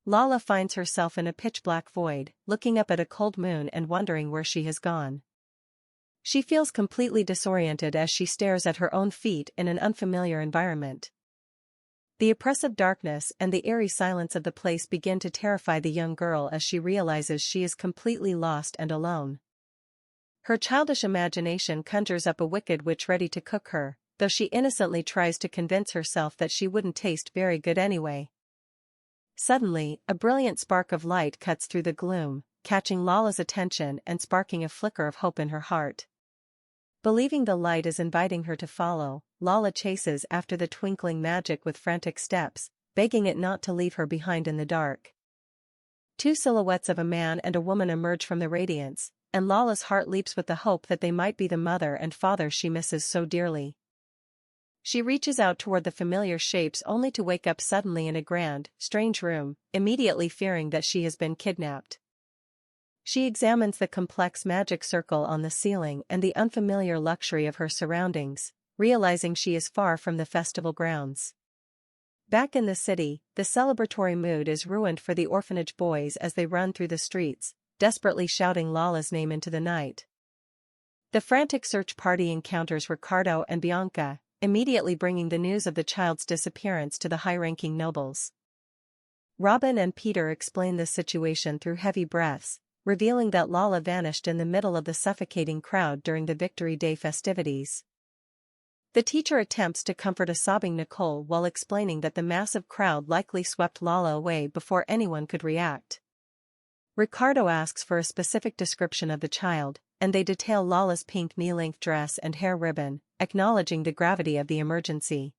Lala finds herself in a pitch-black void, looking up at a cold moon and wondering where she has gone. She feels completely disoriented as she stares at her own feet in an unfamiliar environment. The oppressive darkness and the eerie silence of the place begin to terrify the young girl as she realizes she is completely lost and alone. Her childish imagination conjures up a wicked witch ready to cook her, though she innocently tries to convince herself that she wouldn't taste very good anyway. Suddenly, a brilliant spark of light cuts through the gloom, catching Lala's attention and sparking a flicker of hope in her heart. Believing the light is inviting her to follow, Lala chases after the twinkling magic with frantic steps, begging it not to leave her behind in the dark. Two silhouettes of a man and a woman emerge from the radiance, and Lala's heart leaps with the hope that they might be the mother and father she misses so dearly. She reaches out toward the familiar shapes only to wake up suddenly in a grand, strange room, immediately fearing that she has been kidnapped. She examines the complex magic circle on the ceiling and the unfamiliar luxury of her surroundings, realizing she is far from the festival grounds. Back in the city, the celebratory mood is ruined for the orphanage boys as they run through the streets, desperately shouting Lala's name into the night. The frantic search party encounters Ricardo and Bianca, immediately bringing the news of the child's disappearance to the high-ranking nobles. Robin and Peter explain the situation through heavy breaths, revealing that Lala vanished in the middle of the suffocating crowd during the Victory Day festivities. The teacher attempts to comfort a sobbing Nicole while explaining that the massive crowd likely swept Lala away before anyone could react. Ricardo asks for a specific description of the child, and they detail Lala's pink knee-length dress and hair ribbon, acknowledging the gravity of the emergency.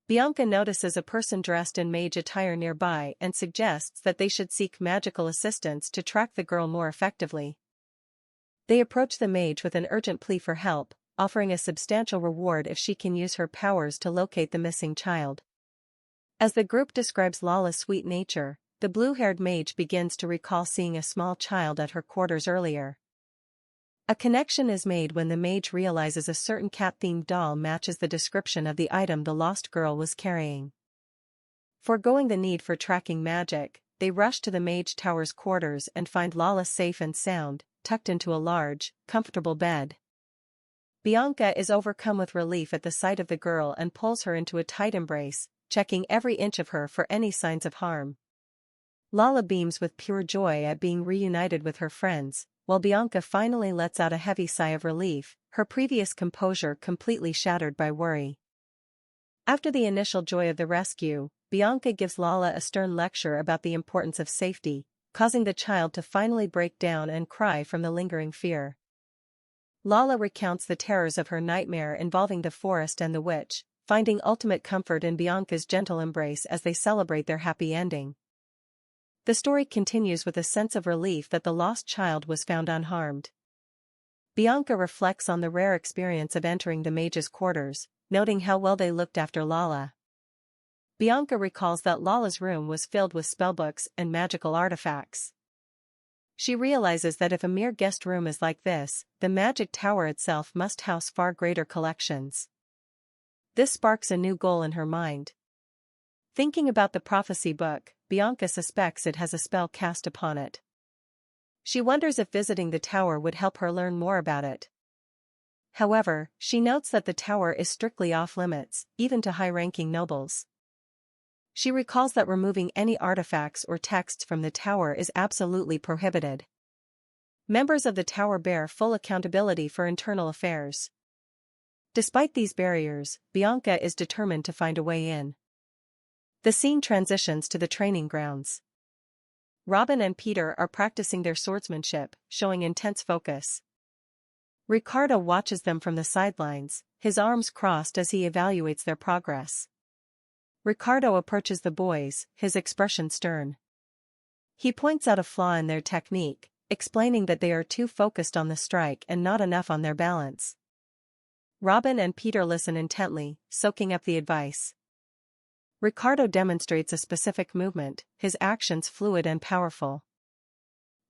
Bianca notices a person dressed in mage attire nearby and suggests that they should seek magical assistance to track the girl more effectively. They approach the mage with an urgent plea for help, offering a substantial reward if she can use her powers to locate the missing child. As the group describes Lala's sweet nature, the blue-haired mage begins to recall seeing a small child at her quarters earlier. A connection is made when the mage realizes a certain cat-themed doll matches the description of the item the lost girl was carrying. Foregoing the need for tracking magic, they rush to the mage tower's quarters and find Lala safe and sound, tucked into a large, comfortable bed. Bianca is overcome with relief at the sight of the girl and pulls her into a tight embrace, checking every inch of her for any signs of harm. Lala beams with pure joy at being reunited with her friends, while Bianca finally lets out a heavy sigh of relief, her previous composure completely shattered by worry. After the initial joy of the rescue, Bianca gives Lala a stern lecture about the importance of safety, causing the child to finally break down and cry from the lingering fear. Lala recounts the terrors of her nightmare involving the forest and the witch, finding ultimate comfort in Bianca's gentle embrace as they celebrate their happy ending. The story continues with a sense of relief that the lost child was found unharmed. Bianca reflects on the rare experience of entering the mage's quarters, noting how well they looked after Lala. Bianca recalls that Lala's room was filled with spellbooks and magical artifacts. She realizes that if a mere guest room is like this, the magic tower itself must house far greater collections. This sparks a new goal in her mind. Thinking about the prophecy book, Bianca suspects it has a spell cast upon it. She wonders if visiting the tower would help her learn more about it. However, she notes that the tower is strictly off-limits, even to high-ranking nobles. She recalls that removing any artifacts or texts from the tower is absolutely prohibited. Members of the tower bear full accountability for internal affairs. Despite these barriers, Bianca is determined to find a way in. The scene transitions to the training grounds. Robin and Peter are practicing their swordsmanship, showing intense focus. Ricardo watches them from the sidelines, his arms crossed as he evaluates their progress. Ricardo approaches the boys, his expression stern. He points out a flaw in their technique, explaining that they are too focused on the strike and not enough on their balance. Robin and Peter listen intently, soaking up the advice. Ricardo demonstrates a specific movement, his actions fluid and powerful.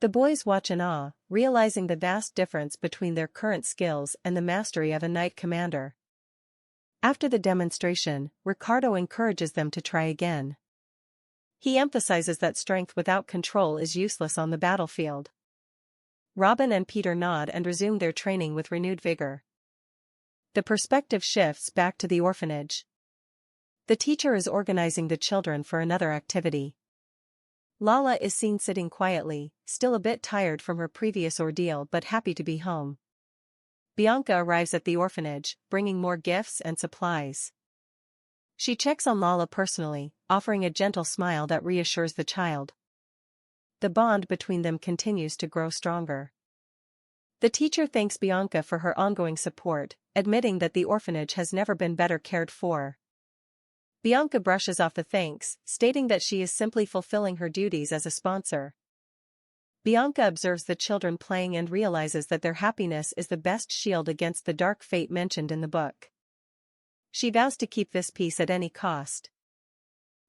The boys watch in awe, realizing the vast difference between their current skills and the mastery of a knight commander. After the demonstration, Ricardo encourages them to try again. He emphasizes that strength without control is useless on the battlefield. Robin and Peter nod and resume their training with renewed vigor. The perspective shifts back to the orphanage. The teacher is organizing the children for another activity. Lala is seen sitting quietly, still a bit tired from her previous ordeal but happy to be home. Bianca arrives at the orphanage, bringing more gifts and supplies. She checks on Lala personally, offering a gentle smile that reassures the child. The bond between them continues to grow stronger. The teacher thanks Bianca for her ongoing support, admitting that the orphanage has never been better cared for. Bianca brushes off the thanks, stating that she is simply fulfilling her duties as a sponsor. Bianca observes the children playing and realizes that their happiness is the best shield against the dark fate mentioned in the book. She vows to keep this peace at any cost.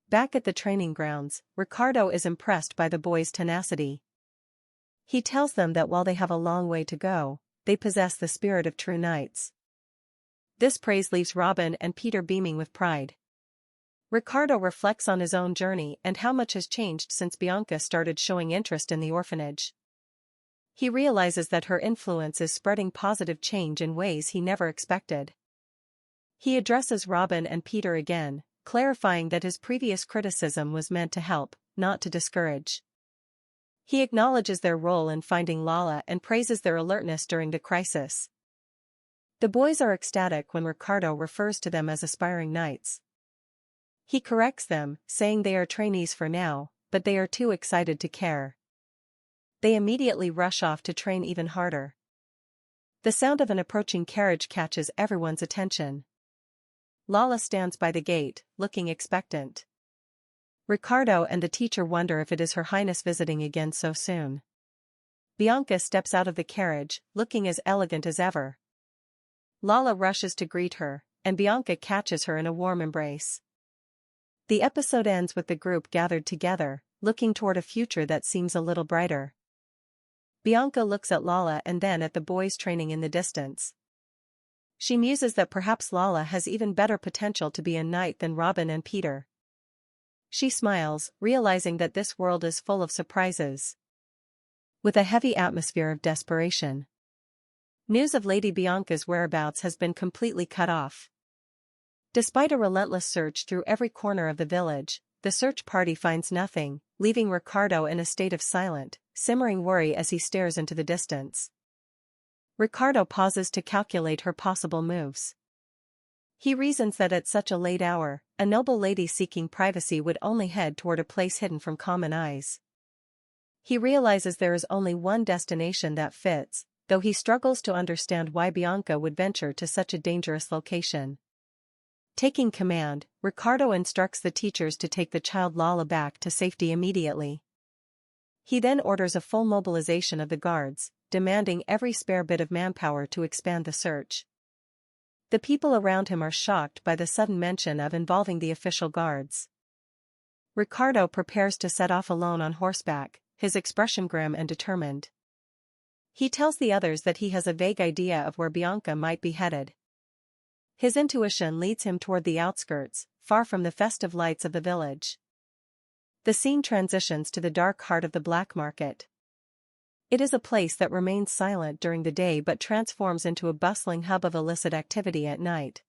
Back at the training grounds, Ricardo is impressed by the boys' tenacity. He tells them that while they have a long way to go, they possess the spirit of true knights. This praise leaves Robin and Peter beaming with pride. Ricardo reflects on his own journey and how much has changed since Bianca started showing interest in the orphanage. He realizes that her influence is spreading positive change in ways he never expected. He addresses Robin and Peter again, clarifying that his previous criticism was meant to help, not to discourage. He acknowledges their role in finding Lala and praises their alertness during the crisis. The boys are ecstatic when Ricardo refers to them as aspiring knights. He corrects them, saying they are trainees for now, but they are too excited to care. They immediately rush off to train even harder. The sound of an approaching carriage catches everyone's attention. Lala stands by the gate, looking expectant. Ricardo and the teacher wonder if it is Her Highness visiting again so soon. Bianca steps out of the carriage, looking as elegant as ever. Lala rushes to greet her, and Bianca catches her in a warm embrace. The episode ends with the group gathered together, looking toward a future that seems a little brighter. Bianca looks at Lala and then at the boys training in the distance. She muses that perhaps Lala has even better potential to be a knight than Robin and Peter. She smiles, realizing that this world is full of surprises. With a heavy atmosphere of desperation. News of Lady Bianca's whereabouts has been completely cut off. Despite a relentless search through every corner of the village, the search party finds nothing, leaving Ricardo in a state of silent, simmering worry as he stares into the distance. Ricardo pauses to calculate her possible moves. He reasons that at such a late hour, a noble lady seeking privacy would only head toward a place hidden from common eyes. He realizes there is only one destination that fits, though he struggles to understand why Bianca would venture to such a dangerous location. Taking command, Ricardo instructs the teachers to take the child Lala back to safety immediately. He then orders a full mobilization of the guards, demanding every spare bit of manpower to expand the search. The people around him are shocked by the sudden mention of involving the official guards. Ricardo prepares to set off alone on horseback, his expression grim and determined. He tells the others that he has a vague idea of where Bianca might be headed. His intuition leads him toward the outskirts, far from the festive lights of the village. The scene transitions to the dark heart of the black market. It is a place that remains silent during the day but transforms into a bustling hub of illicit activity at night.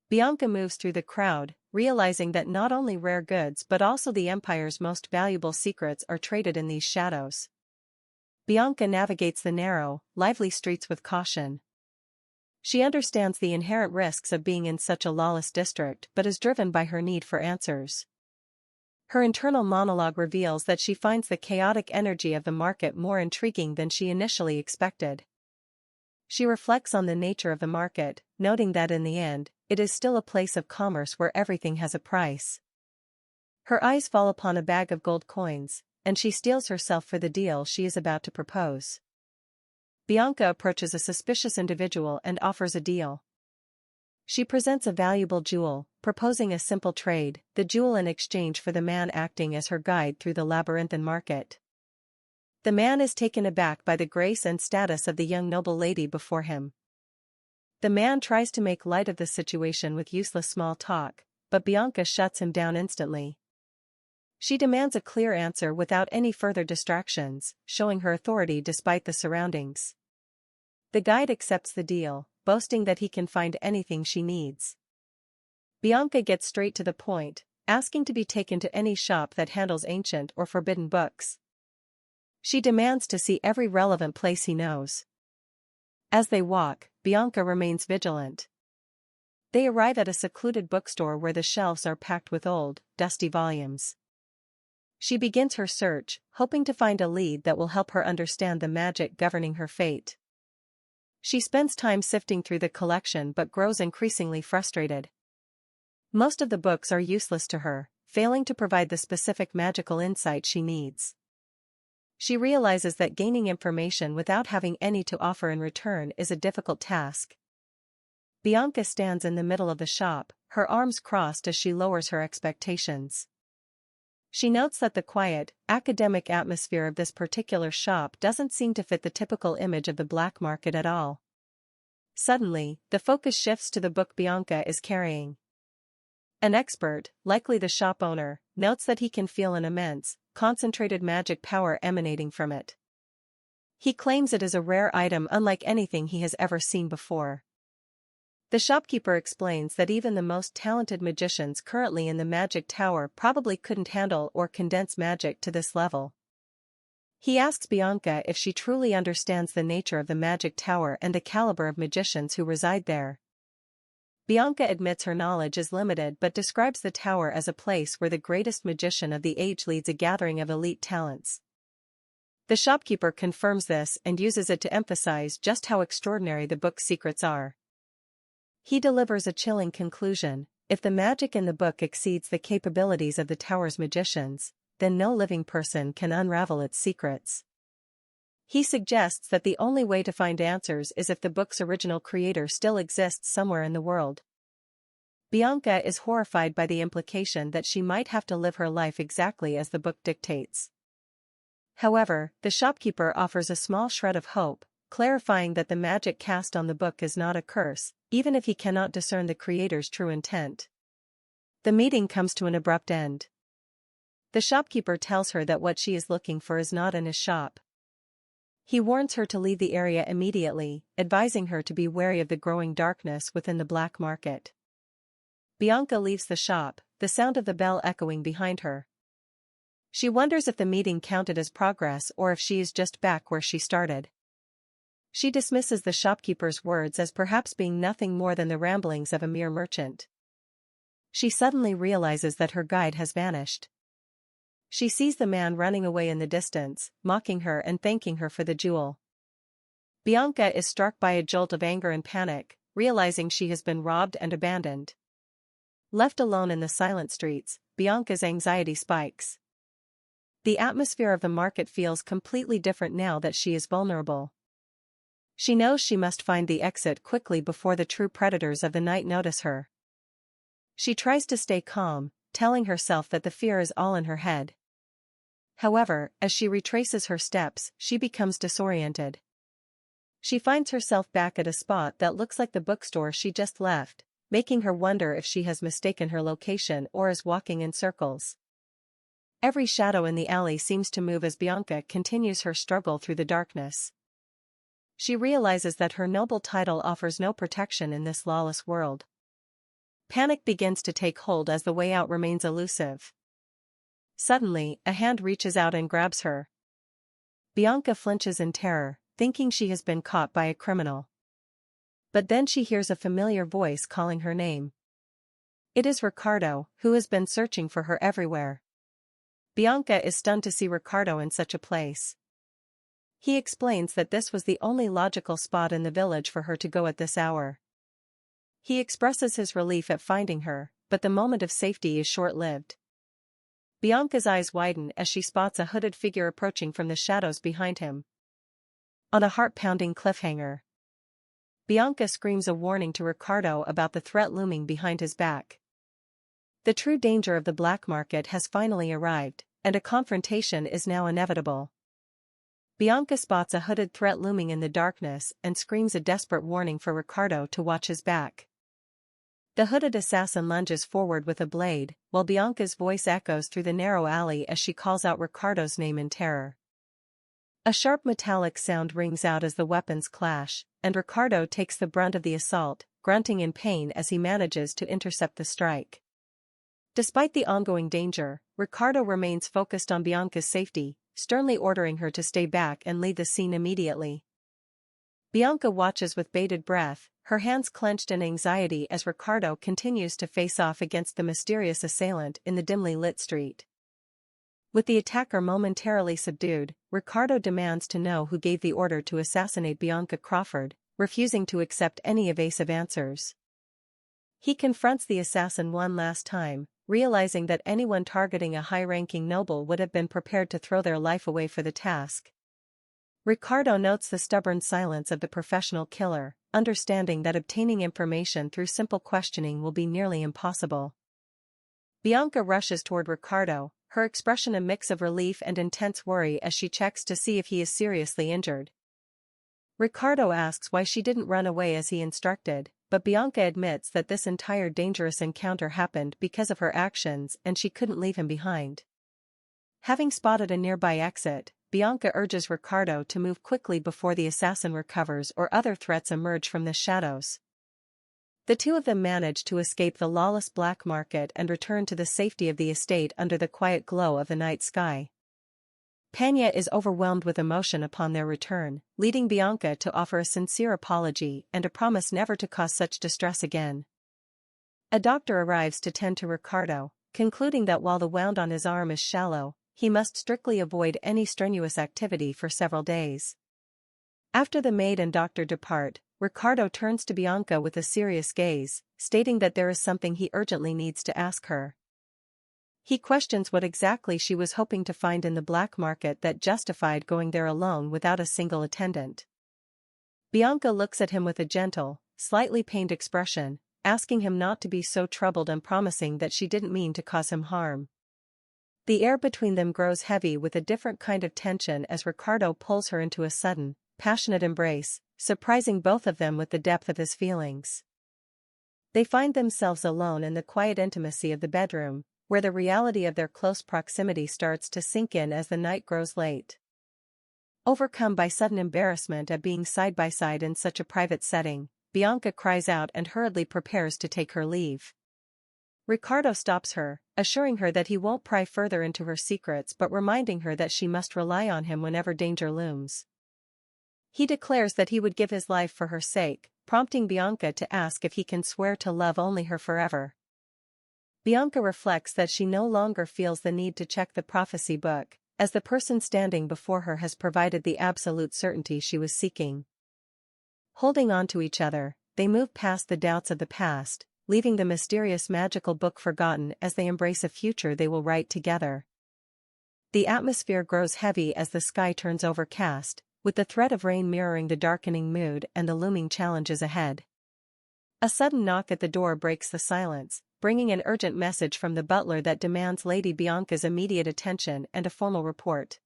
Bianca moves through the crowd, realizing that not only rare goods but also the Empire's most valuable secrets are traded in these shadows. Bianca navigates the narrow, lively streets with caution. She understands the inherent risks of being in such a lawless district but is driven by her need for answers. Her internal monologue reveals that she finds the chaotic energy of the market more intriguing than she initially expected. She reflects on the nature of the market, noting that in the end, it is still a place of commerce where everything has a price. Her eyes fall upon a bag of gold coins, and she steels herself for the deal she is about to propose. Bianca approaches a suspicious individual and offers a deal. She presents a valuable jewel, proposing a simple trade, the jewel in exchange for the man acting as her guide through the labyrinthine market. The man is taken aback by the grace and status of the young noble lady before him. The man tries to make light of the situation with useless small talk, but Bianca shuts him down instantly. She demands a clear answer without any further distractions, showing her authority despite the surroundings. The guide accepts the deal, boasting that he can find anything she needs. Bianca gets straight to the point, asking to be taken to any shop that handles ancient or forbidden books. She demands to see every relevant place he knows. As they walk, Bianca remains vigilant. They arrive at a secluded bookstore where the shelves are packed with old, dusty volumes. She begins her search, hoping to find a lead that will help her understand the magic governing her fate. She spends time sifting through the collection but grows increasingly frustrated. Most of the books are useless to her, failing to provide the specific magical insight she needs. She realizes that gaining information without having any to offer in return is a difficult task. Bianca stands in the middle of the shop, her arms crossed as she lowers her expectations. She notes that the quiet, academic atmosphere of this particular shop doesn't seem to fit the typical image of the black market at all. Suddenly, the focus shifts to the book Bianca is carrying. An expert, likely the shop owner, notes that he can feel an immense, concentrated magic power emanating from it. He claims it is a rare item unlike anything he has ever seen before. The shopkeeper explains that even the most talented magicians currently in the magic tower probably couldn't handle or condense magic to this level. He asks Bianca if she truly understands the nature of the magic tower and the caliber of magicians who reside there. Bianca admits her knowledge is limited but describes the tower as a place where the greatest magician of the age leads a gathering of elite talents. The shopkeeper confirms this and uses it to emphasize just how extraordinary the book's secrets are. He delivers a chilling conclusion: if the magic in the book exceeds the capabilities of the tower's magicians, then no living person can unravel its secrets. He suggests that the only way to find answers is if the book's original creator still exists somewhere in the world. Bianca is horrified by the implication that she might have to live her life exactly as the book dictates. However, the shopkeeper offers a small shred of hope, clarifying that the magic cast on the book is not a curse, even if he cannot discern the creator's true intent. The meeting comes to an abrupt end. The shopkeeper tells her that what she is looking for is not in his shop. He warns her to leave the area immediately, advising her to be wary of the growing darkness within the black market. Bianca leaves the shop, the sound of the bell echoing behind her. She wonders if the meeting counted as progress or if she is just back where she started. She dismisses the shopkeeper's words as perhaps being nothing more than the ramblings of a mere merchant. She suddenly realizes that her guide has vanished. She sees the man running away in the distance, mocking her and thanking her for the jewel. Bianca is struck by a jolt of anger and panic, realizing she has been robbed and abandoned. Left alone in the silent streets, Bianca's anxiety spikes. The atmosphere of the market feels completely different now that she is vulnerable. She knows she must find the exit quickly before the true predators of the night notice her. She tries to stay calm, telling herself that the fear is all in her head. However, as she retraces her steps, she becomes disoriented. She finds herself back at a spot that looks like the bookstore she just left, making her wonder if she has mistaken her location or is walking in circles. Every shadow in the alley seems to move as Bianca continues her struggle through the darkness. She realizes that her noble title offers no protection in this lawless world. Panic begins to take hold as the way out remains elusive. Suddenly, a hand reaches out and grabs her. Bianca flinches in terror, thinking she has been caught by a criminal. But then she hears a familiar voice calling her name. It is Ricardo, who has been searching for her everywhere. Bianca is stunned to see Ricardo in such a place. He explains that this was the only logical spot in the village for her to go at this hour. He expresses his relief at finding her, but the moment of safety is short-lived. Bianca's eyes widen as she spots a hooded figure approaching from the shadows behind him. On a heart-pounding cliffhanger, Bianca screams a warning to Ricardo about the threat looming behind his back. The true danger of the black market has finally arrived, and a confrontation is now inevitable. Bianca spots a hooded threat looming in the darkness and screams a desperate warning for Ricardo to watch his back. The hooded assassin lunges forward with a blade, while Bianca's voice echoes through the narrow alley as she calls out Ricardo's name in terror. A sharp metallic sound rings out as the weapons clash, and Ricardo takes the brunt of the assault, grunting in pain as he manages to intercept the strike. Despite the ongoing danger, Ricardo remains focused on Bianca's safety, sternly ordering her to stay back and leave the scene immediately. Bianca watches with bated breath, her hands clenched in anxiety as Ricardo continues to face off against the mysterious assailant in the dimly lit street. With the attacker momentarily subdued, Ricardo demands to know who gave the order to assassinate Bianca Crawford, refusing to accept any evasive answers. He confronts the assassin one last time, realizing that anyone targeting a high-ranking noble would have been prepared to throw their life away for the task. Ricardo notes the stubborn silence of the professional killer, understanding that obtaining information through simple questioning will be nearly impossible. Bianca rushes toward Ricardo, her expression a mix of relief and intense worry as she checks to see if he is seriously injured. Ricardo asks why she didn't run away as he instructed, but Bianca admits that this entire dangerous encounter happened because of her actions and she couldn't leave him behind. Having spotted a nearby exit, Bianca urges Ricardo to move quickly before the assassin recovers or other threats emerge from the shadows. The two of them manage to escape the lawless black market and return to the safety of the estate under the quiet glow of the night sky. Panya is overwhelmed with emotion upon their return, leading Bianca to offer a sincere apology and a promise never to cause such distress again. A doctor arrives to tend to Ricardo, concluding that while the wound on his arm is shallow, he must strictly avoid any strenuous activity for several days. After the maid and doctor depart, Ricardo turns to Bianca with a serious gaze, stating that there is something he urgently needs to ask her. He questions what exactly she was hoping to find in the black market that justified going there alone without a single attendant. Bianca looks at him with a gentle, slightly pained expression, asking him not to be so troubled and promising that she didn't mean to cause him harm. The air between them grows heavy with a different kind of tension as Ricardo pulls her into a sudden, passionate embrace, surprising both of them with the depth of his feelings. They find themselves alone in the quiet intimacy of the bedroom, where the reality of their close proximity starts to sink in as the night grows late. Overcome by sudden embarrassment at being side by side in such a private setting, Bianca cries out and hurriedly prepares to take her leave. Ricardo stops her, assuring her that he won't pry further into her secrets but reminding her that she must rely on him whenever danger looms. He declares that he would give his life for her sake, prompting Bianca to ask if he can swear to love only her forever. Bianca reflects that she no longer feels the need to check the prophecy book, as the person standing before her has provided the absolute certainty she was seeking. Holding on to each other, they move past the doubts of the past, leaving the mysterious magical book forgotten as they embrace a future they will write together. The atmosphere grows heavy as the sky turns overcast, with the threat of rain mirroring the darkening mood and the looming challenges ahead. A sudden knock at the door breaks the silence, bringing an urgent message from the butler that demands Lady Bianca's immediate attention and a formal report.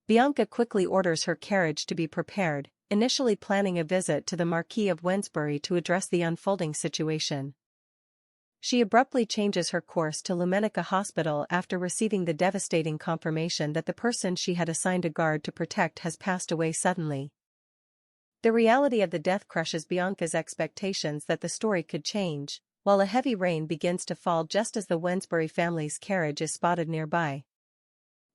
Bianca quickly orders her carriage to be prepared, initially planning a visit to the Marquis of Wensbury to address the unfolding situation. She abruptly changes her course to Lumenica Hospital after receiving the devastating confirmation that the person she had assigned a guard to protect has passed away suddenly. The reality of the death crushes Bianca's expectations that the story could change, while a heavy rain begins to fall just as the Wensbury family's carriage is spotted nearby.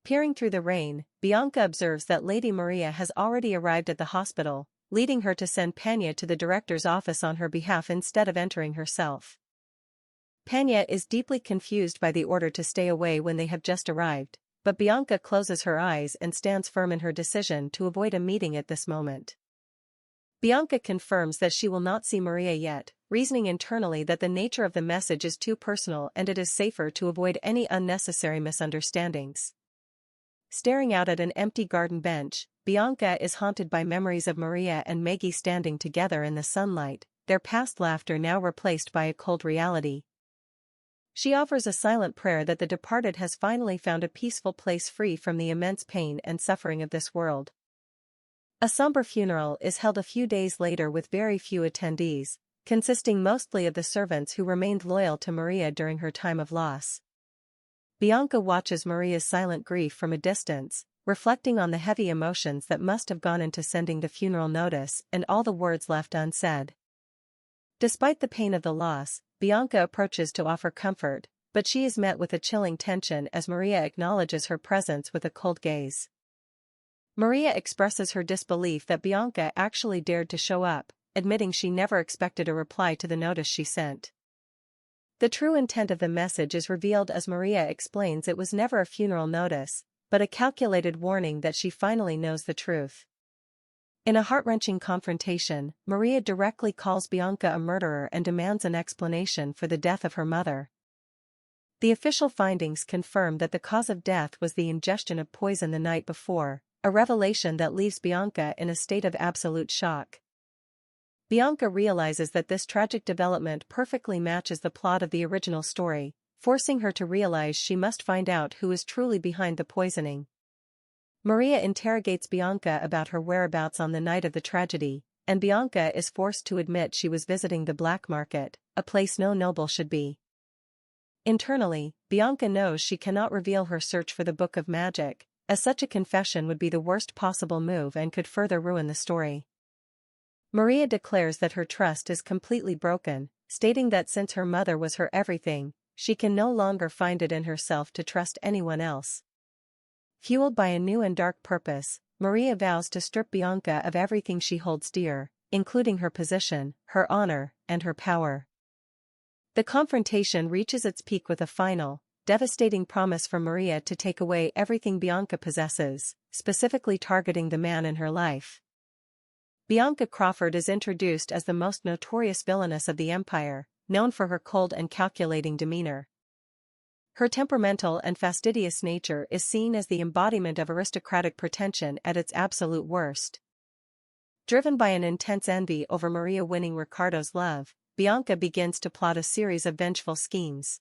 Peering through the rain, Bianca observes that Lady Maria has already arrived at the hospital, leading her to send Panya to the director's office on her behalf instead of entering herself. Panya is deeply confused by the order to stay away when they have just arrived, but Bianca closes her eyes and stands firm in her decision to avoid a meeting at this moment. Bianca confirms that she will not see Maria yet, reasoning internally that the nature of the message is too personal and it is safer to avoid any unnecessary misunderstandings. Staring out at an empty garden bench, Bianca is haunted by memories of Maria and Maggie standing together in the sunlight, their past laughter now replaced by a cold reality. She offers a silent prayer that the departed has finally found a peaceful place free from the immense pain and suffering of this world. A somber funeral is held a few days later with very few attendees, consisting mostly of the servants who remained loyal to Maria during her time of loss. Bianca watches Maria's silent grief from a distance, reflecting on the heavy emotions that must have gone into sending the funeral notice and all the words left unsaid. Despite the pain of the loss, Bianca approaches to offer comfort, but she is met with a chilling tension as Maria acknowledges her presence with a cold gaze. Maria expresses her disbelief that Bianca actually dared to show up, admitting she never expected a reply to the notice she sent. The true intent of the message is revealed as Maria explains it was never a funeral notice, but a calculated warning that she finally knows the truth. In a heart-wrenching confrontation, Maria directly calls Bianca a murderer and demands an explanation for the death of her mother. The official findings confirm that the cause of death was the ingestion of poison the night before, a revelation that leaves Bianca in a state of absolute shock. Bianca realizes that this tragic development perfectly matches the plot of the original story, forcing her to realize she must find out who is truly behind the poisoning. Maria interrogates Bianca about her whereabouts on the night of the tragedy, and Bianca is forced to admit she was visiting the black market, a place no noble should be. Internally, Bianca knows she cannot reveal her search for the Book of Magic, as such a confession would be the worst possible move and could further ruin the story. Maria declares that her trust is completely broken, stating that since her mother was her everything, she can no longer find it in herself to trust anyone else. Fueled by a new and dark purpose, Maria vows to strip Bianca of everything she holds dear, including her position, her honor, and her power. The confrontation reaches its peak with a final, devastating promise from Maria to take away everything Bianca possesses, specifically targeting the man in her life. Bianca Crawford is introduced as the most notorious villainess of the Empire, known for her cold and calculating demeanor. Her temperamental and fastidious nature is seen as the embodiment of aristocratic pretension at its absolute worst. Driven by an intense envy over Maria winning Ricardo's love, Bianca begins to plot a series of vengeful schemes.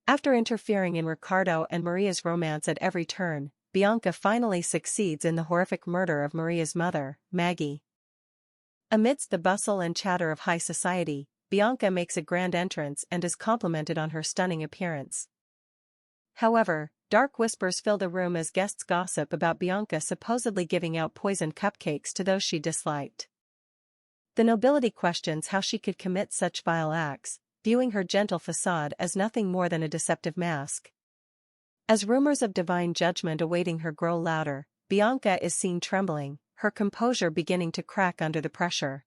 After interfering in Ricardo and Maria's romance at every turn, Bianca finally succeeds in the horrific murder of Maria's mother, Maggie. Amidst the bustle and chatter of high society, Bianca makes a grand entrance and is complimented on her stunning appearance. However, dark whispers fill the room as guests gossip about Bianca supposedly giving out poisoned cupcakes to those she disliked. The nobility questions how she could commit such vile acts, viewing her gentle facade as nothing more than a deceptive mask. As rumors of divine judgment awaiting her grow louder, Bianca is seen trembling, her composure beginning to crack under the pressure.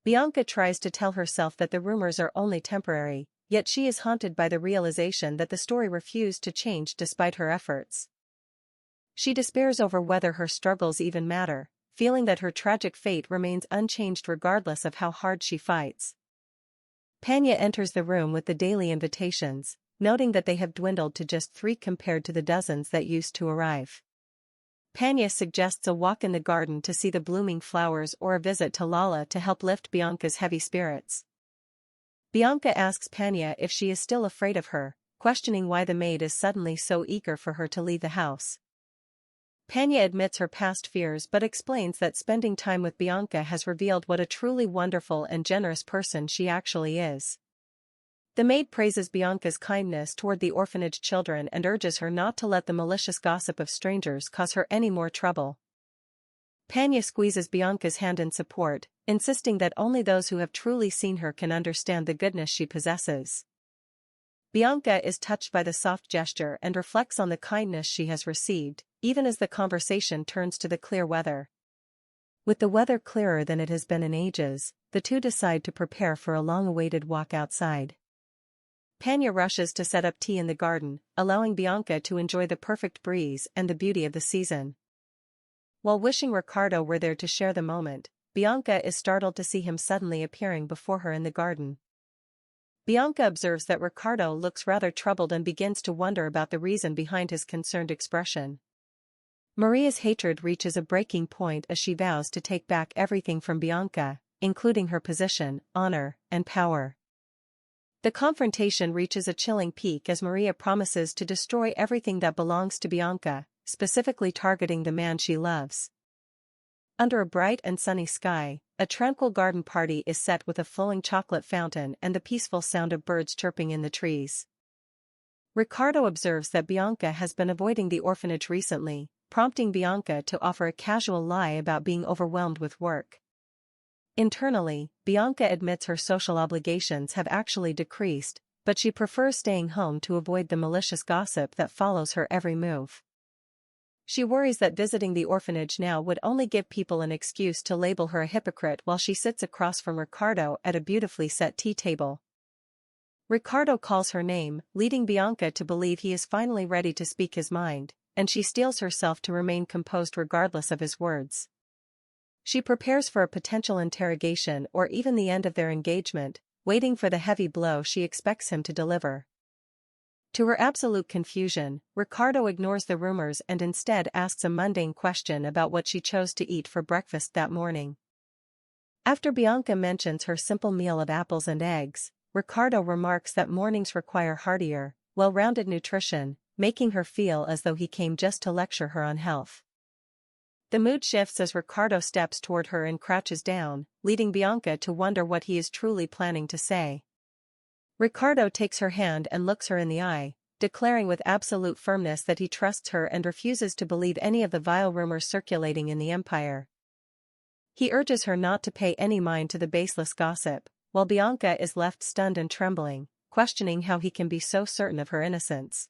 Bianca tries to tell herself that the rumors are only temporary, yet she is haunted by the realization that the story refused to change despite her efforts. She despairs over whether her struggles even matter, feeling that her tragic fate remains unchanged regardless of how hard she fights. Panya enters the room with the daily invitations, noting that they have dwindled to just 3 compared to the dozens that used to arrive. Panya suggests a walk in the garden to see the blooming flowers or a visit to Lala to help lift Bianca's heavy spirits. Bianca asks Panya if she is still afraid of her, questioning why the maid is suddenly so eager for her to leave the house. Panya admits her past fears but explains that spending time with Bianca has revealed what a truly wonderful and generous person she actually is. The maid praises Bianca's kindness toward the orphanage children and urges her not to let the malicious gossip of strangers cause her any more trouble. Panya squeezes Bianca's hand in support, insisting that only those who have truly seen her can understand the goodness she possesses. Bianca is touched by the soft gesture and reflects on the kindness she has received, even as the conversation turns to the clear weather. With the weather clearer than it has been in ages, the two decide to prepare for a long-awaited walk outside. Panya rushes to set up tea in the garden, allowing Bianca to enjoy the perfect breeze and the beauty of the season. While wishing Ricardo were there to share the moment, Bianca is startled to see him suddenly appearing before her in the garden. Bianca observes that Ricardo looks rather troubled and begins to wonder about the reason behind his concerned expression. Maria's hatred reaches a breaking point as she vows to take back everything from Bianca, including her position, honor, and power. The confrontation reaches a chilling peak as Maria promises to destroy everything that belongs to Bianca, specifically targeting the man she loves. Under a bright and sunny sky, a tranquil garden party is set with a flowing chocolate fountain and the peaceful sound of birds chirping in the trees. Ricardo observes that Bianca has been avoiding the orphanage recently, prompting Bianca to offer a casual lie about being overwhelmed with work. Internally, Bianca admits her social obligations have actually decreased, but she prefers staying home to avoid the malicious gossip that follows her every move. She worries that visiting the orphanage now would only give people an excuse to label her a hypocrite while she sits across from Ricardo at a beautifully set tea table. Ricardo calls her name, leading Bianca to believe he is finally ready to speak his mind, and she steels herself to remain composed regardless of his words. She prepares for a potential interrogation or even the end of their engagement, waiting for the heavy blow she expects him to deliver. To her absolute confusion, Ricardo ignores the rumors and instead asks a mundane question about what she chose to eat for breakfast that morning. After Bianca mentions her simple meal of apples and eggs, Ricardo remarks that mornings require heartier, well-rounded nutrition, making her feel as though he came just to lecture her on health. The mood shifts as Ricardo steps toward her and crouches down, leading Bianca to wonder what he is truly planning to say. Ricardo takes her hand and looks her in the eye, declaring with absolute firmness that he trusts her and refuses to believe any of the vile rumors circulating in the empire. He urges her not to pay any mind to the baseless gossip, while Bianca is left stunned and trembling, questioning how he can be so certain of her innocence.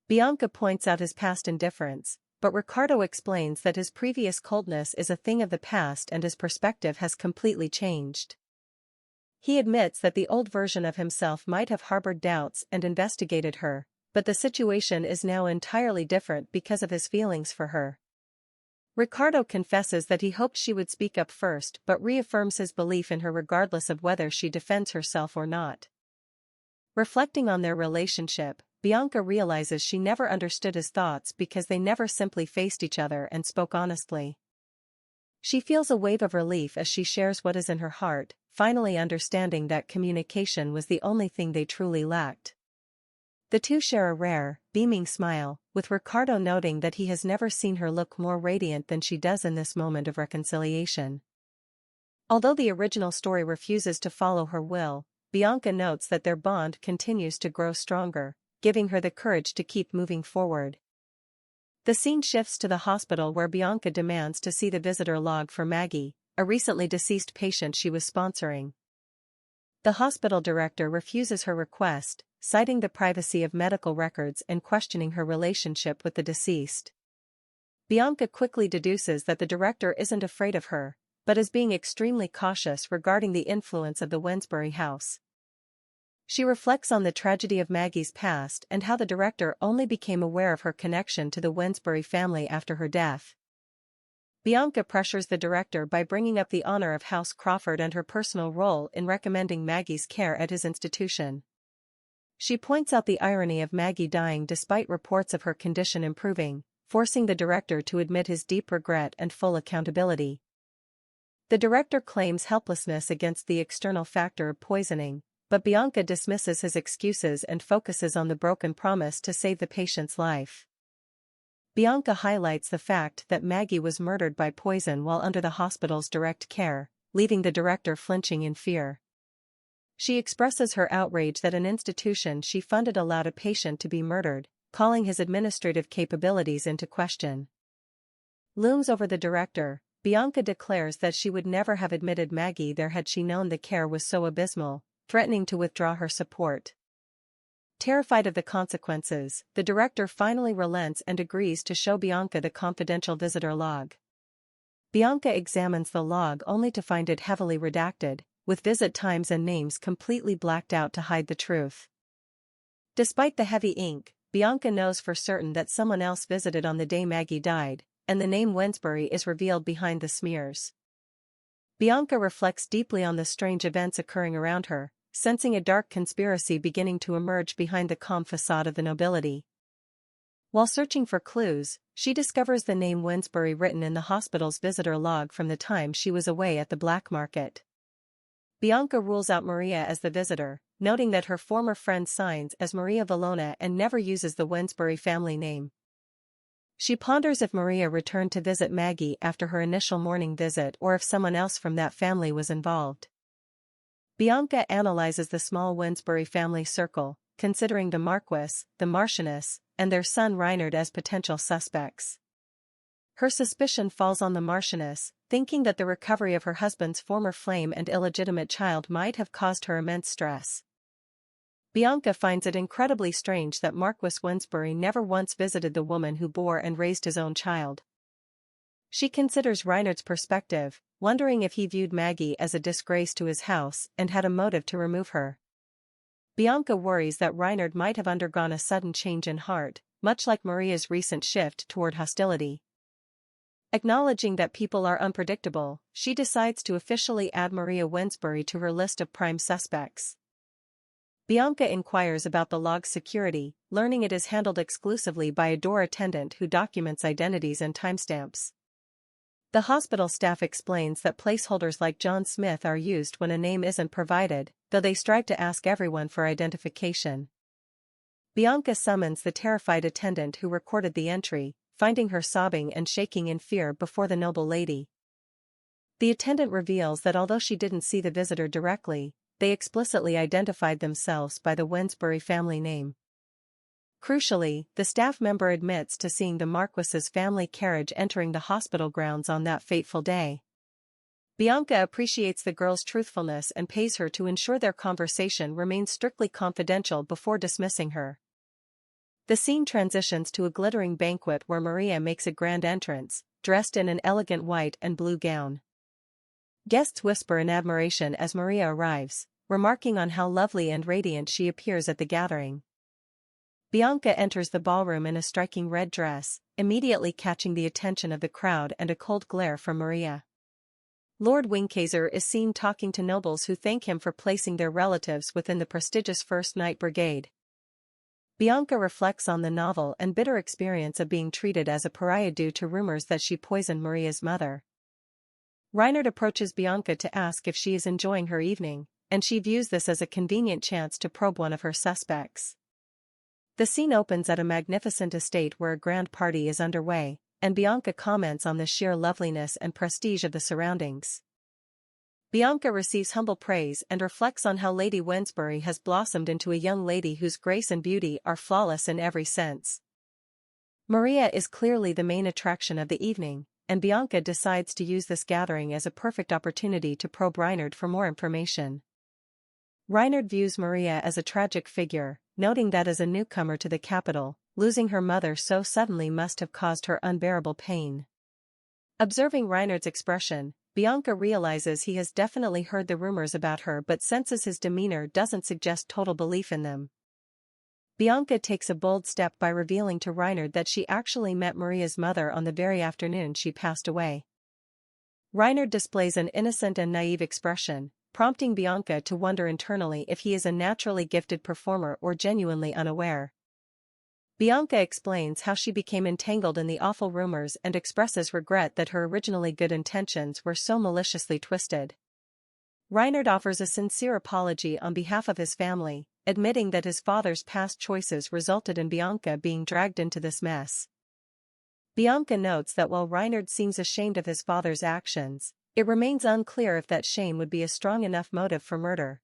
Bianca points out his past indifference, but Ricardo explains that his previous coldness is a thing of the past and his perspective has completely changed. He admits that the old version of himself might have harbored doubts and investigated her, but the situation is now entirely different because of his feelings for her. Ricardo confesses that he hoped she would speak up first but reaffirms his belief in her regardless of whether she defends herself or not. Reflecting on their relationship, Bianca realizes she never understood his thoughts because they never simply faced each other and spoke honestly. She feels a wave of relief as she shares what is in her heart, finally understanding that communication was the only thing they truly lacked. The two share a rare, beaming smile, with Ricardo noting that he has never seen her look more radiant than she does in this moment of reconciliation. Although the original story refuses to follow her will, Bianca notes that their bond continues to grow stronger, giving her the courage to keep moving forward. The scene shifts to the hospital where Bianca demands to see the visitor log for Maggie, a recently deceased patient she was sponsoring. The hospital director refuses her request, citing the privacy of medical records and questioning her relationship with the deceased. Bianca quickly deduces that the director isn't afraid of her, but is being extremely cautious regarding the influence of the Wensbury house. She reflects on the tragedy of Maggie's past and how the director only became aware of her connection to the Wensbury family after her death. Bianca pressures the director by bringing up the honor of House Crawford and her personal role in recommending Maggie's care at his institution. She points out the irony of Maggie dying despite reports of her condition improving, forcing the director to admit his deep regret and full accountability. The director claims helplessness against the external factor of poisoning, but Bianca dismisses his excuses and focuses on the broken promise to save the patient's life. Bianca highlights the fact that Maggie was murdered by poison while under the hospital's direct care, leaving the director flinching in fear. She expresses her outrage that an institution she funded allowed a patient to be murdered, calling his administrative capabilities into question. Looms over the director, Bianca declares that she would never have admitted Maggie there had she known the care was so abysmal, threatening to withdraw her support. Terrified of the consequences, the director finally relents and agrees to show Bianca the confidential visitor log. Bianca examines the log only to find it heavily redacted, with visit times and names completely blacked out to hide the truth. Despite the heavy ink, Bianca knows for certain that someone else visited on the day Maggie died, and the name Wensbury is revealed behind the smears. Bianca reflects deeply on the strange events occurring around her, sensing a dark conspiracy beginning to emerge behind the calm facade of the nobility. While searching for clues, she discovers the name Wensbury written in the hospital's visitor log from the time she was away at the black market. Bianca rules out Maria as the visitor, noting that her former friend signs as Maria Vallona and never uses the Wensbury family name. She ponders if Maria returned to visit Maggie after her initial morning visit or if someone else from that family was involved. Bianca analyzes the small Winsbury family circle, considering the Marquis, the Marchioness, and their son Reinhard as potential suspects. Her suspicion falls on the Marchioness, thinking that the recovery of her husband's former flame and illegitimate child might have caused her immense stress. Bianca finds it incredibly strange that Marquis Winsbury never once visited the woman who bore and raised his own child. She considers Reinhard's perspective, wondering if he viewed Maggie as a disgrace to his house and had a motive to remove her. Bianca worries that Reinhard might have undergone a sudden change in heart, much like Maria's recent shift toward hostility. Acknowledging that people are unpredictable, she decides to officially add Maria Winsbury to her list of prime suspects. Bianca inquires about the log's security, learning it is handled exclusively by a door attendant who documents identities and timestamps. The hospital staff explains that placeholders like John Smith are used when a name isn't provided, though they strive to ask everyone for identification. Bianca summons the terrified attendant who recorded the entry, finding her sobbing and shaking in fear before the noble lady. The attendant reveals that although she didn't see the visitor directly, they explicitly identified themselves by the Winsbury family name. Crucially, the staff member admits to seeing the Marquis's family carriage entering the hospital grounds on that fateful day. Bianca appreciates the girl's truthfulness and pays her to ensure their conversation remains strictly confidential before dismissing her. The scene transitions to a glittering banquet where Maria makes a grand entrance, dressed in an elegant white and blue gown. Guests whisper in admiration as Maria arrives, remarking on how lovely and radiant she appears at the gathering. Bianca enters the ballroom in a striking red dress, immediately catching the attention of the crowd and a cold glare from Maria. Lord Winchester is seen talking to nobles who thank him for placing their relatives within the prestigious First Knight Brigade. Bianca reflects on the novel and bitter experience of being treated as a pariah due to rumors that she poisoned Maria's mother. Reinhard approaches Bianca to ask if she is enjoying her evening, and she views this as a convenient chance to probe one of her suspects. The scene opens at a magnificent estate where a grand party is underway, and Bianca comments on the sheer loveliness and prestige of the surroundings. Bianca receives humble praise and reflects on how Lady Winsbury has blossomed into a young lady whose grace and beauty are flawless in every sense. Maria is clearly the main attraction of the evening, and Bianca decides to use this gathering as a perfect opportunity to probe Reinhard for more information. Reinhard views Maria as a tragic figure, noting that as a newcomer to the capital, losing her mother so suddenly must have caused her unbearable pain. Observing Reinhard's expression, Bianca realizes he has definitely heard the rumors about her but senses his demeanor doesn't suggest total belief in them. Bianca takes a bold step by revealing to Reinhard that she actually met Maria's mother on the very afternoon she passed away. Reinhard displays an innocent and naive expression, prompting Bianca to wonder internally if he is a naturally gifted performer or genuinely unaware. Bianca explains how she became entangled in the awful rumors and expresses regret that her originally good intentions were so maliciously twisted. Reinhard offers a sincere apology on behalf of his family, admitting that his father's past choices resulted in Bianca being dragged into this mess. Bianca notes that while Reinhard seems ashamed of his father's actions, it remains unclear if that shame would be a strong enough motive for murder.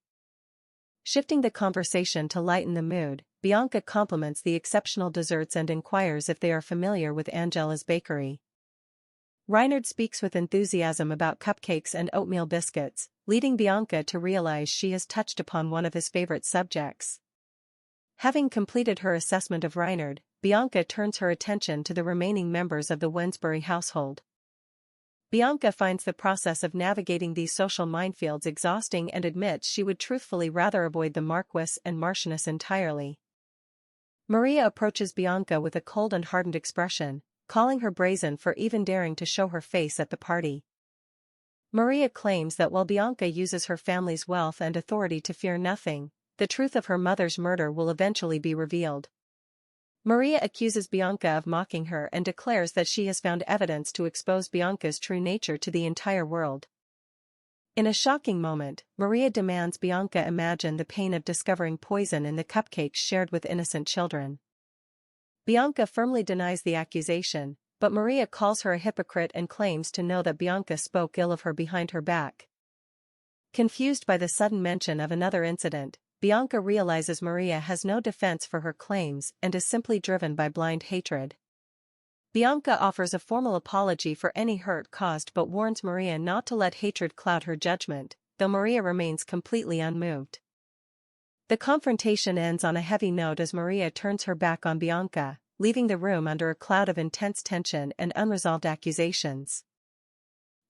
Shifting the conversation to lighten the mood, Bianca compliments the exceptional desserts and inquires if they are familiar with Angela's bakery. Reinhard speaks with enthusiasm about cupcakes and oatmeal biscuits, leading Bianca to realize she has touched upon one of his favorite subjects. Having completed her assessment of Reinhard, Bianca turns her attention to the remaining members of the Winsbury household. Bianca finds the process of navigating these social minefields exhausting and admits she would truthfully rather avoid the Marquis and Marchioness entirely. Maria approaches Bianca with a cold and hardened expression, calling her brazen for even daring to show her face at the party. Maria claims that while Bianca uses her family's wealth and authority to fear nothing, the truth of her mother's murder will eventually be revealed. Maria accuses Bianca of mocking her and declares that she has found evidence to expose Bianca's true nature to the entire world. In a shocking moment, Maria demands Bianca imagine the pain of discovering poison in the cupcakes shared with innocent children. Bianca firmly denies the accusation, but Maria calls her a hypocrite and claims to know that Bianca spoke ill of her behind her back. Confused by the sudden mention of another incident, Bianca realizes Maria has no defense for her claims and is simply driven by blind hatred. Bianca offers a formal apology for any hurt caused but warns Maria not to let hatred cloud her judgment, though Maria remains completely unmoved. The confrontation ends on a heavy note as Maria turns her back on Bianca, leaving the room under a cloud of intense tension and unresolved accusations.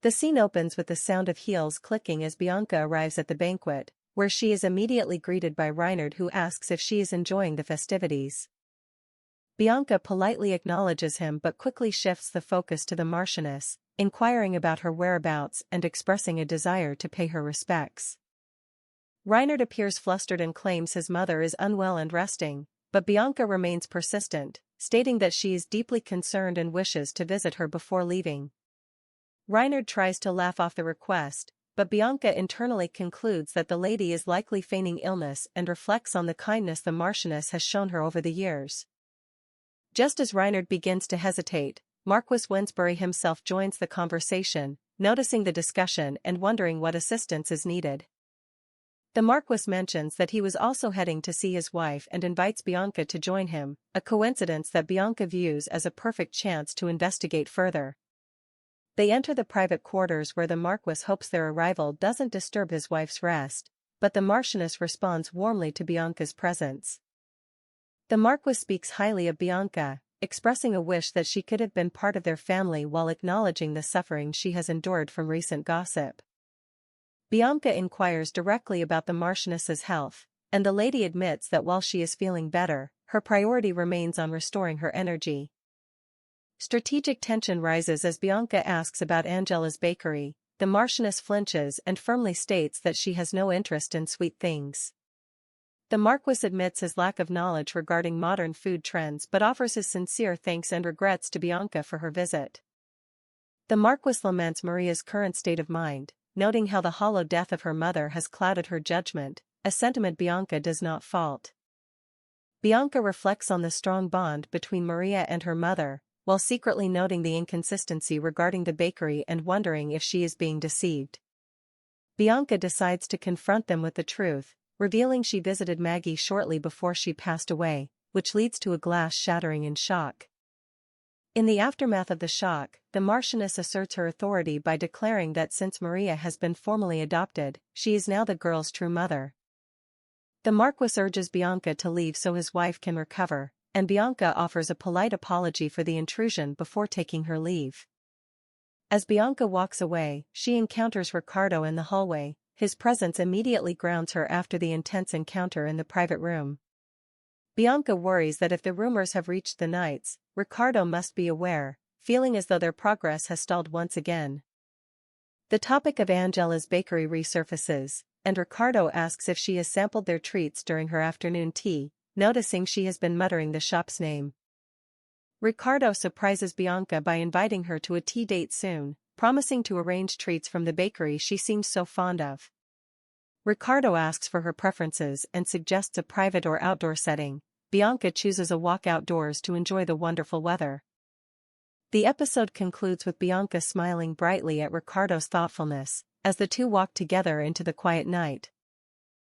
The scene opens with the sound of heels clicking as Bianca arrives at the banquet, where she is immediately greeted by Reinhard, who asks if she is enjoying the festivities. Bianca politely acknowledges him but quickly shifts the focus to the Marchioness, inquiring about her whereabouts and expressing a desire to pay her respects. Reinhard appears flustered and claims his mother is unwell and resting, but Bianca remains persistent, stating that she is deeply concerned and wishes to visit her before leaving. Reinhard tries to laugh off the request, but Bianca internally concludes that the lady is likely feigning illness and reflects on the kindness the Marchioness has shown her over the years. Just as Reinhard begins to hesitate, Marquis Winsbury himself joins the conversation, noticing the discussion and wondering what assistance is needed. The Marquis mentions that he was also heading to see his wife and invites Bianca to join him, a coincidence that Bianca views as a perfect chance to investigate further. They enter the private quarters where the Marquis hopes their arrival doesn't disturb his wife's rest, but the Marchioness responds warmly to Bianca's presence. The Marquis speaks highly of Bianca, expressing a wish that she could have been part of their family while acknowledging the suffering she has endured from recent gossip. Bianca inquires directly about the Marchioness's health, and the lady admits that while she is feeling better, her priority remains on restoring her energy. Strategic tension rises as Bianca asks about Angela's bakery. The Marchioness flinches and firmly states that she has no interest in sweet things. The Marquis admits his lack of knowledge regarding modern food trends but offers his sincere thanks and regrets to Bianca for her visit. The Marquis laments Maria's current state of mind, noting how the hollow death of her mother has clouded her judgment, a sentiment Bianca does not fault. Bianca reflects on the strong bond between Maria and her mother, while secretly noting the inconsistency regarding the bakery and wondering if she is being deceived. Bianca decides to confront them with the truth, revealing she visited Maggie shortly before she passed away, which leads to a glass shattering in shock. In the aftermath of the shock, the Marchioness asserts her authority by declaring that since Maria has been formally adopted, she is now the girl's true mother. The Marquis urges Bianca to leave so his wife can recover, and Bianca offers a polite apology for the intrusion before taking her leave. As Bianca walks away, she encounters Ricardo in the hallway. His presence immediately grounds her after the intense encounter in the private room. Bianca worries that if the rumors have reached the knights, Ricardo must be aware, feeling as though their progress has stalled once again. The topic of Angela's bakery resurfaces, and Ricardo asks if she has sampled their treats during her afternoon tea, noticing she has been muttering the shop's name. Ricardo surprises Bianca by inviting her to a tea date soon, promising to arrange treats from the bakery she seems so fond of. Ricardo asks for her preferences and suggests a private or outdoor setting. Bianca chooses a walk outdoors to enjoy the wonderful weather. The episode concludes with Bianca smiling brightly at Ricardo's thoughtfulness, as the two walk together into the quiet night.